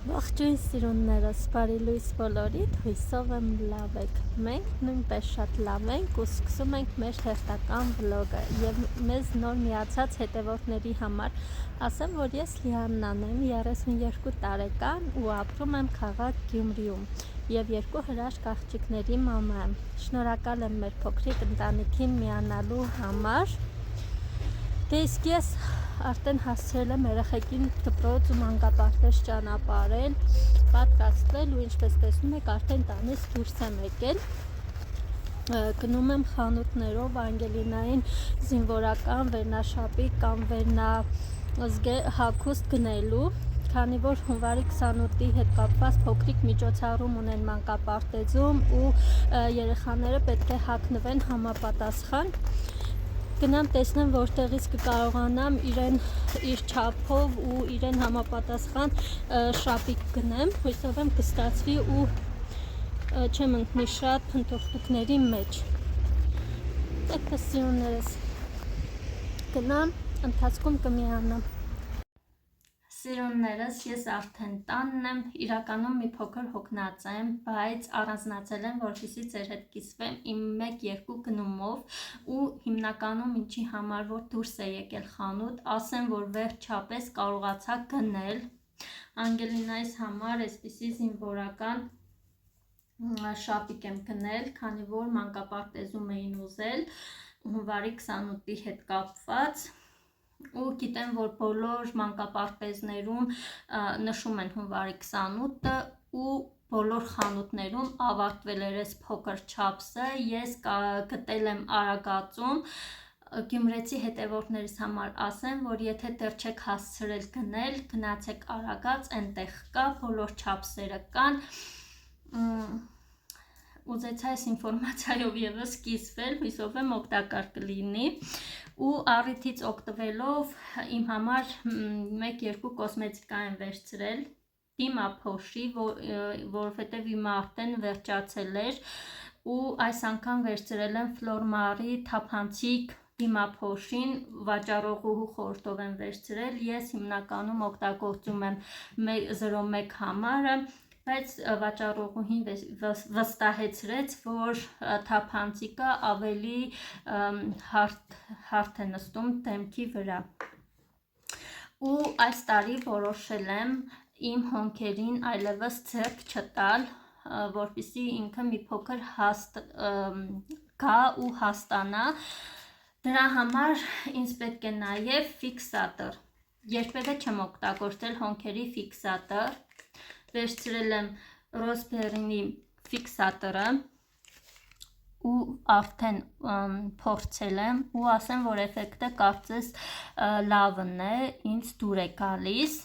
Ողջույն սիրուններս, բարի լույս բոլորիդ, հույսով եմ լավ եք, մենք նույնպես շատ լավ ենք ու սկսում ենք մեր հերթական վլոգը և մեզ նոր միացած հետևորդների համար ասեմ, որ ես Լիաննան եմ, 32 տարեկան ու ապրում եմ քաղաք Գյումրիում և 2 հրաշք աղջիկների մամա եմ, շնորհակալ եմ մեր փոքրիկ ընտանիքին միանալու համար, դե իսկ ես արդեն հասցրել եմ երեխեքին դպրոց ու մանկապարտեզ ճանապարհել, պատրաստվել ու ինչպես տեսնում եք արդեն տանից դուրս եմ եկել, գնում եմ խանութներով Անգելինային զինվորական վերնաշապիկ կամ հագուստ գնելու, քանի որ հունվարի 28-ի հետ կապված փոքրիկ միջոցառում ունեն մանկապարտեզում ու երեխաները պետք է հագնվեն համապատասխան, գնամ տեսնեմ որտեղից կկարողանամ իրեն իր չափով ու իրեն համապատասխան շապիկ գնեմ, հույսով եմ կստացվի ու չեմ ընկնի շատ փնթորտուքների մեջ, այդպես սիրուններս գնամ, ընթացքում կմիանամ։ Սիրուններս, ես արդեն տանն եմ, իրականում մի փոքր հոգնած եմ, բայց առանձնացել եմ, որպեսզի ձեր հետ կիսվեմ իմ 1-2 գնումով ու հիմնականում ինչի համար որ դուրս է եկել խանութ, ասեմ, որ վերջապես կարողացա գնել Անգելինայիս համար այսպիսի զինվորական շապիկ եմ գնել, քանի որ մանկապարտեզում էին ուզել հունվարի 28-ի հետ կապված ու գիտեմ, որ բոլոր մանկապարտեզներում նշում են հունվարի 28-ը ու բոլոր խանութներում ավարտվել էր այս փոքր չափսը, ես գտել եմ Արագածում, գյումրեցի հետևորդներիս համար ասեմ, որ եթե դեռ չեք հասցրել գնել, գնացեք Արագած, այնտեղ կա, բոլոր չափսերը կան, ուզեցա այս ինֆորմացիայով ևս կիսվել, հույսով եմ օգտակար կլինի ու առիթից օգտվելով իմ համար 1-2 կոսմետիկա եմ վերցրել, դիմափոշի, որովհետև իմը արդեն վերջացել էր ու այս անգամ վերցրել եմ Flormar-ի թափանցիկ դիմափոշին, վաճառողուհու խորհրդով եմ վերցրել, ես հիմնականում օգտագործում եմ 01 համարը, բայց վաճառողուհին վստահեցրեց, որ թափանցիկը ավելի հարթ է նստում դեմքի վրա ու այս տարի որոշել եմ իմ հոնքերին այլևս ձեռք չտալ, որպեսզի ինքը մի փոքր գա ու հաստանա, դրա համար ինձ պետք է նաև ֆիքսատոր, երբևէ չեմ օգտագործել հոնքերի ֆիքսատոր, վերցրել եմ Rose-Bearing-ի ֆիքսատորը ու արդեն փորձել եմ ու ասեմ, որ էֆեկտը կարծես լավն է, ինձ դուր է գալիս,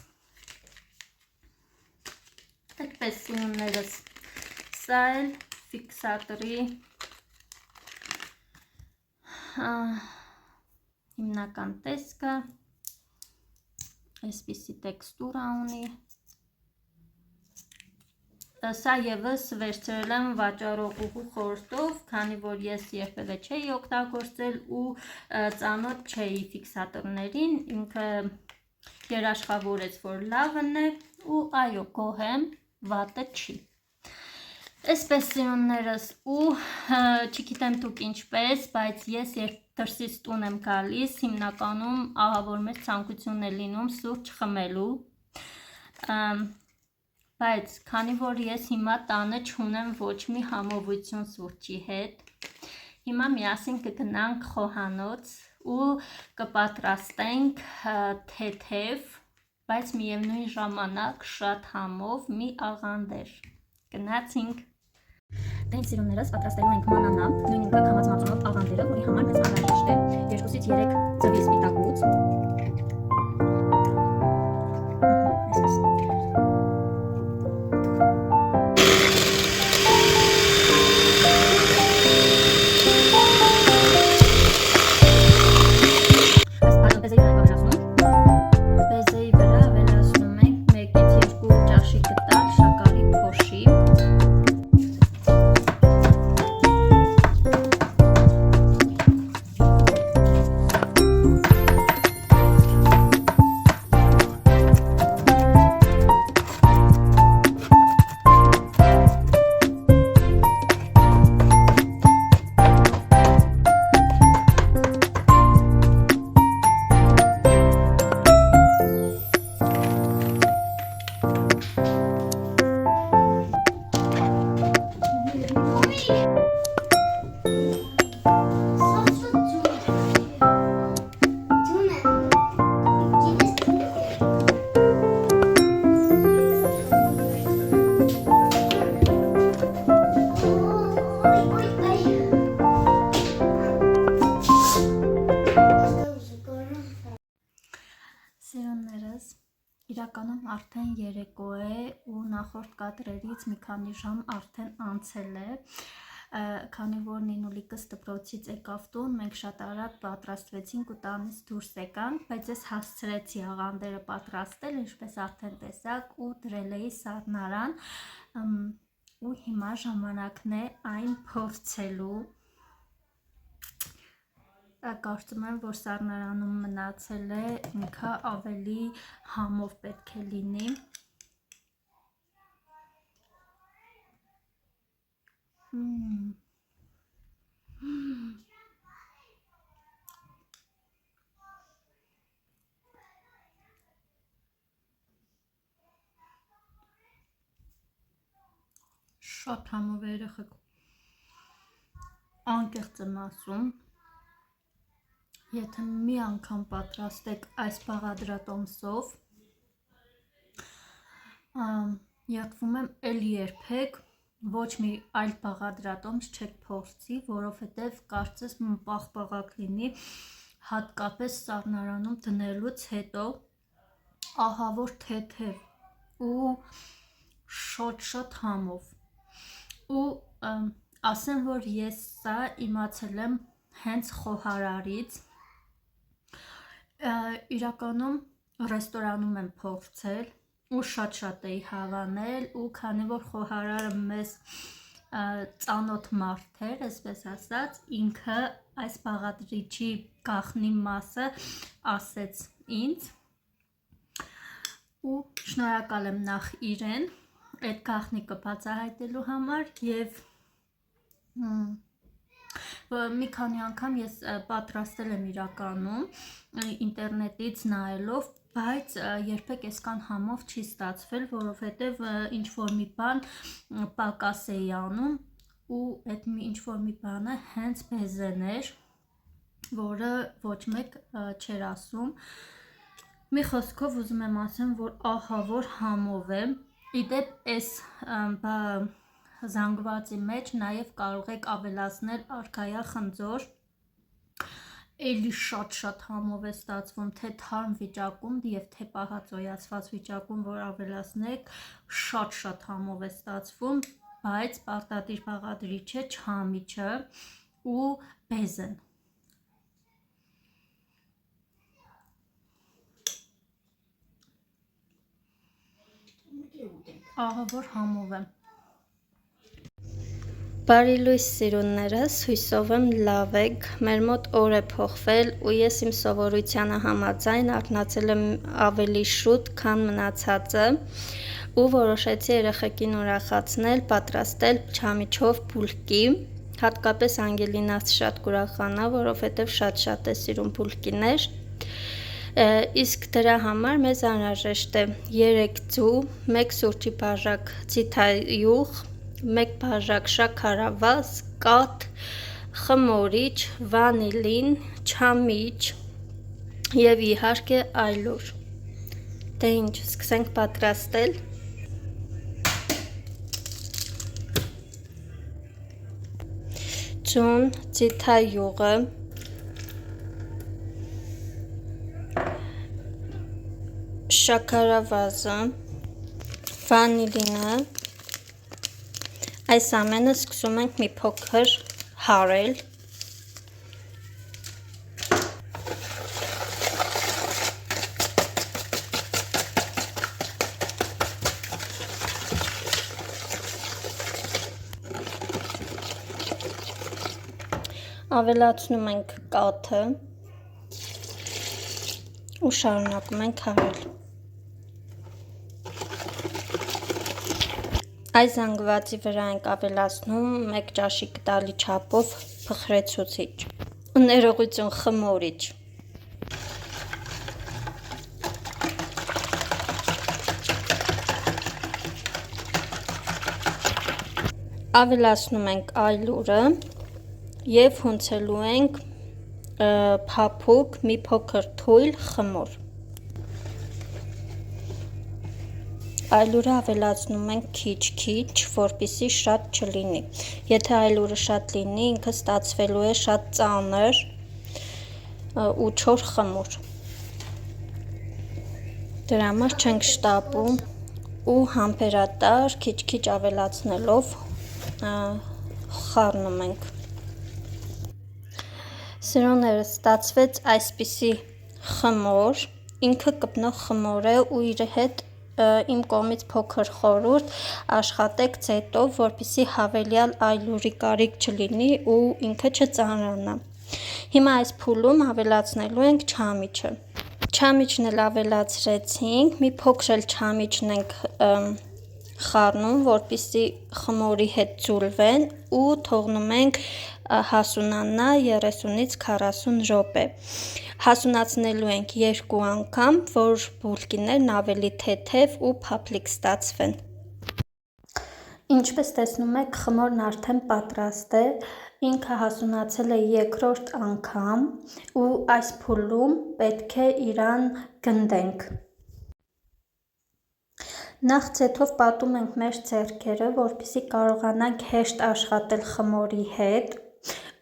այդպես սիրուններս, սա էլ ֆիքսատորի հիմնական տեսքը, այսպիսի տեքստուրա ունի, սա ևս վերցրել եմ վաճառողուհու խորհրդով, քանի որ ես երբևէ չէի օգտագործել ու ծանոթ չէի ֆիքսատորներին, ինքը երաշխավորեց, որ լավն է ու այո, գոհ եմ, վատը չի, այսպես սիրուններս ու չգիտեմ դուք ինչպես, բայց ես երբ դրսից տուն եմ գալիս, հիմնականում ահավոր մեծ ցանկություն է լինում սուրճ խմելու, բայց քանի որ ես հիմա տանը չունեմ ոչ մի համովություն սուրճի հետ, հիմա միասին կգնանք խոհանոց ու կպատրաստենք թեթև, բայց միևնույն ժամանակ շատ համով մի աղանդեր, գնացինք։ Դե իմ սիրուններս պատրաստելու ենք մանանա, նույն ինքը համացանցումով աղանդերը, որի համար մեզ անհրաժեշտ է 2-ից 3 ձվի սպիտակուց, երեկո է ու նախորդ կադրերից մի քանի ժամ արդեն անցել է, քանի որ Նինուլիկս դպրոցից եկավ տուն, մենք շատ արագ պատրաստվեցինք ու տանից դուրս եկանք, բայց ես հասցրեցի աղանդերը պատրաստել, ինչպես արդեն տեսաք, ու դրել էի սառնարան, ու հիմա ժամանակն է այն փորձելու։ Կարծում եմ, որ սառնարանում մնացել է, ինքը ավելի համով պետք է լինի։ Շատ համով է երեխեք, անկեղծ եմ ասում, եթե մի անգամ պատրաստեք այս բաղադրատոմսով, երդվում եմ էլի երբեք ոչ մի այլ բաղադրատոմս չեք փորձի, որովհետև կարծես պաղպաղակ լինի, հատկապես սառնարանում դնելուց հետո, ահա որ թեթև ու շատ համով, ու ասեմ, որ ես սա իմացել եմ հենց խոհարարից, իրականում ռեստորանում եմ փորձել ու շատ էի հավանել, ու քանի որ խոհարարը մեզ ծանոթ մարդ էր, այսպես ասած, ինքը այս բաղադրիչի գաղտնի մասը ասեց ինձ, ու շնորհակալ եմ նախ իրեն այդ գաղտնիքը բացահայտելու համար, եւ մի քանի անգամ ես պատրաստել եմ իրականում ինտերնետից նայելով, բայց երբեք այսքան համով չի ստացվել, որովհետև ինչ-որ մի բան պակաս էի անում, ու այդ ինչ-որ մի բանը հենց բեզեն էր, որը ոչ մեկ չէր ասում։ Մի խոսքով ուզում եմ ասեմ, որ ահա որ համով է, իդեպ այս զանգվածի մեջ նաև կարող եք ավելացնել արքայա խնձոր, էլի շատ համով է ստացվում, թե թարմ վիճակում և թե պահածոյացված վիճակում, որ ավելացնեք, շատ համով է ստացվում, բայց պարտադիր բաղադրիչ է, չհամիչը ու բեզեն։ Ահա որ համով է։ Բարի լույս սիրուններս, հույսով եմ լավ եք, մեր մոտ օր է փոխվել ու ես իմ սովորությանը համաձայն արթնացել եմ ավելի շուտ, քան մնացածը ու որոշեցի երեխեքին ուրախացնել, պատրաստել չամիչով փուլկի, հատկապես Անգելինաս շատ կուրախանա, որովհետև շատ է սիրում փուլկիներ, իսկ դրա համար մեզ անհրաժեշտ է 3 ձու, 1 սուրճի բաժակ ձիթայուղ, 1 բաժակ շաքարավազ, կաթ, խմորիչ, վանիլին, չամիչ և իհարկե այլուր։ Դե ինչ, սկսենք պատրաստել։ Ձուն, ձիթայուղը, շաքարավազը, վանիլինը, այս ամենը սկսում ենք մի փոքր հարել։ Ավելացնում ենք կաթը ու շարունակում ենք հարել։ Այս զանգվածի վրա ենք ավելացնում 1 ճաշի կտալի չափով փխրեցուցիչ, ներողություն, խմորիչ։ Ավելացնում ենք այլուրը և հունցելու ենք փափուկ, մի փոքր թույլ խմոր։ Այլուրը ավելացնում ենք քիչ, որպեսզի շատ չլինի։ Եթե այլուրը շատ լինի, ինքը ստացվելու է շատ ծանր ու չոր խմոր։ Դրա համար չենք շտապում ու համբերատար քիչ-քիչ ավելացնելով խառնում ենք։ Սիրողներս, ստացվեց այսպիսի խմոր, ինքը կպնող խմոր է ու իր հետ իմ կողմից փոքր խորհուրդ աշխատեք ձետով, որպեսզի հավելյալ այլ ուրի կարիք չլինի ու ինքը չծանրանա։ Հիմա այս փուլում ավելացնելու ենք չամիչը։ Չամիչն էլ ավելացրեցինք, մի փոքր էլ չամիչն ենք խառնում, որպեսզի խմորի հետ ձուլվեն ու թողնում ենք հասունանա 30-ից 40 րոպե։ Հասունացնելու ենք 2 անգամ, որ բուլկիներն ավելի թեթև ու փափլիկ ստացվեն։ Ինչպես տեսնում եք, խմորն արդեն պատրաստ է, ինքը հասունացել է 2-րդ անգամ ու այս փուլում պետք է իրան գնդենք։ Նախ ձեթով պատում ենք մեր ձեռքերը, որպեսզի կարողանանք հեշտ աշխատել խմորի հետ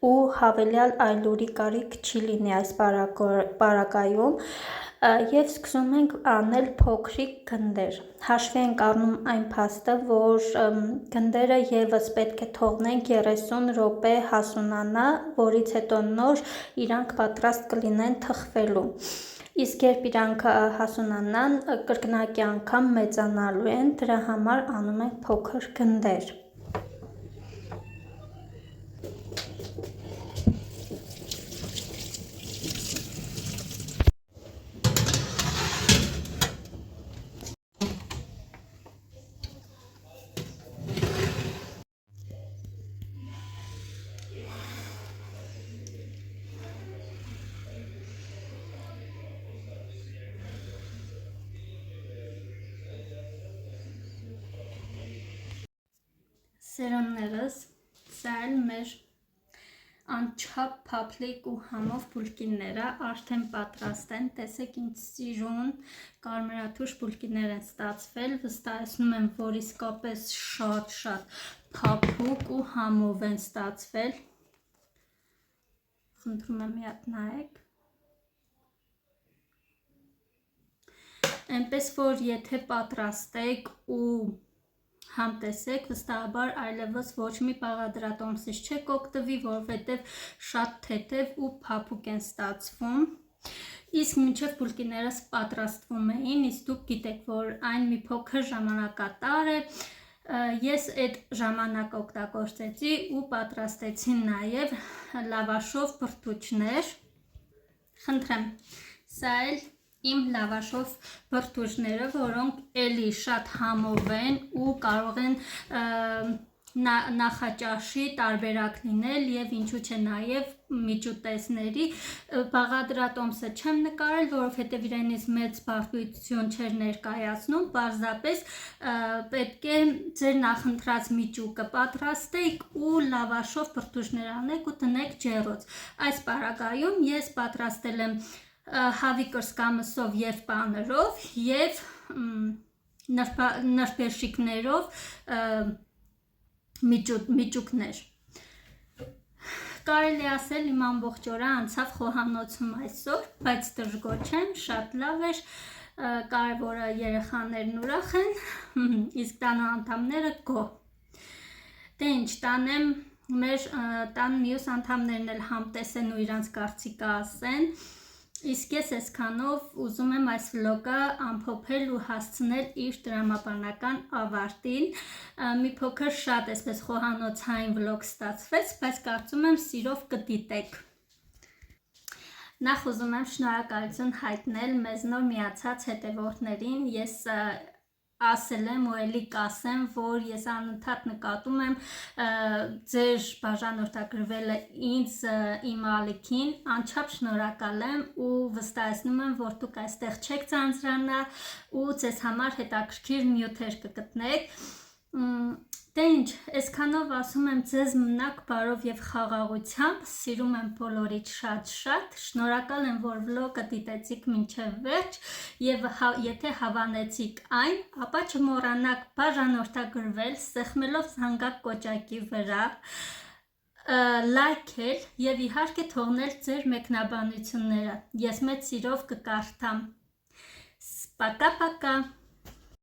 ու հավելյալ այլ ուրի կարիք չի լինի այս պարագայում և սկսում ենք անել փոքրիկ գնդեր։ Հաշվի ենք առնում այն փաստը, որ գնդերը ևս պետք է թողնենք 30 րոպե հասունանա, որից հետո նոր իրանք պատրաստ կլինեն թխվելու։ Իսկ երբ իրանք հասունանան, կրկնակի անգամ մեծանալու են, դրա համար անում ենք փոքր գնդեր։ Սերոններս, սա էլ մեր անչափ փափլիկ ու համով բուլկիները արդեն պատրաստ են, տեսեք ինչ սիրուն կարմրաթուշ բուլկիներ են ստացվել, վստահեցնում եմ, որ իսկապես շատ փափուկ ու համով են ստացվել, խնդրում եմ մի հատ նայեք, այնպես որ եթե պատրաստ եք ու համտեսեք, վստահաբար այլևս ոչ մի բաղադրատոմսից չեք օգտվի, որովհետև շատ թեթև ու փափուկ են ստացվում։ Իսկ մինչև բուլկիներս պատրաստվում էին, իսկ դուք գիտեք, որ այն մի փոքր ժամանակատար է, ես այդ ժամանակ օգտագործեցի ու պատրաստեցի նաև լավաշով բրդուճներ։ Խնդրեմ, սա էլ իմ լավաշով բրդուճները, որոնք էլի շատ համով են ու կարող են նախաճաշի տարբերակ լինել և ինչու չէ նաև միջուտեսների։ Բաղադրատոմսը չեմ նկարել, որովհետև իրենից մեծ բարդություն չէր ներկայացնում, պարզապես պետք է ձեր նախընտրած միջուկը պատրաստեք ու լավաշով բրդուճներ անեք ու տնեք ջեռոց։ Այս պարագայում ես պատրաստել եմ հավի կրծքամսով և պանրով և նրբերշիկներով միջուկներ։ Կարելի ասել իմ ամբողջ օրը անցավ խոհանոցում այսօր, բայց դժգոհ չեմ, շատ լավ էր, կարևորը երեխաներն ուրախ են, իսկ տան անդամները գոհ։ Դե ինչ, տանեմ մեր տան մյուս անդամներն էլ համտեսեն ու իրանց կարծիքը ասեն, իսկ ես այսքանով ուզում եմ այս վլոգը ամփոփել ու հասցնել իր տրամաբանական ավարտին, մի փոքր շատ այսպես խոհանոցային վլոգ ստացվեց, բայց կարծում եմ սիրով կդիտեք։ Նախ ուզում եմ շնորհակալություն հայտնել մեզ նոր միացած հետևորդներին, ես ասել եմ ու էլի կասեմ, որ ես անընդհատ նկատում եմ ձեր բաժանորդագրվելը ինձ իմ ալիքին, անչափ շնորհակալ եմ ու վստահեցնում եմ, որ դուք այստեղ չեք ձանձրանա ու ձեզ համար հետաքրքիր նյութեր կգտնեք։ Դե ինչ, այսքանով ասում եմ ձեզ մնաք բարով և խաղաղությամբ, սիրում եմ բոլորիդ շատ, շնորհակալ եմ, որ վլոգը դիտեցիք մինչև վերջ և եթե հավանեցիք այն, ապա չմոռանաք բաժանորդագրվել, սեղմելով զանգակ կոճակի վրա, լայքել և իհարկե թողնել ձեր մեկնաբանությունները, ես մեծ սիրով կկարդամ։ Պակա-պակա։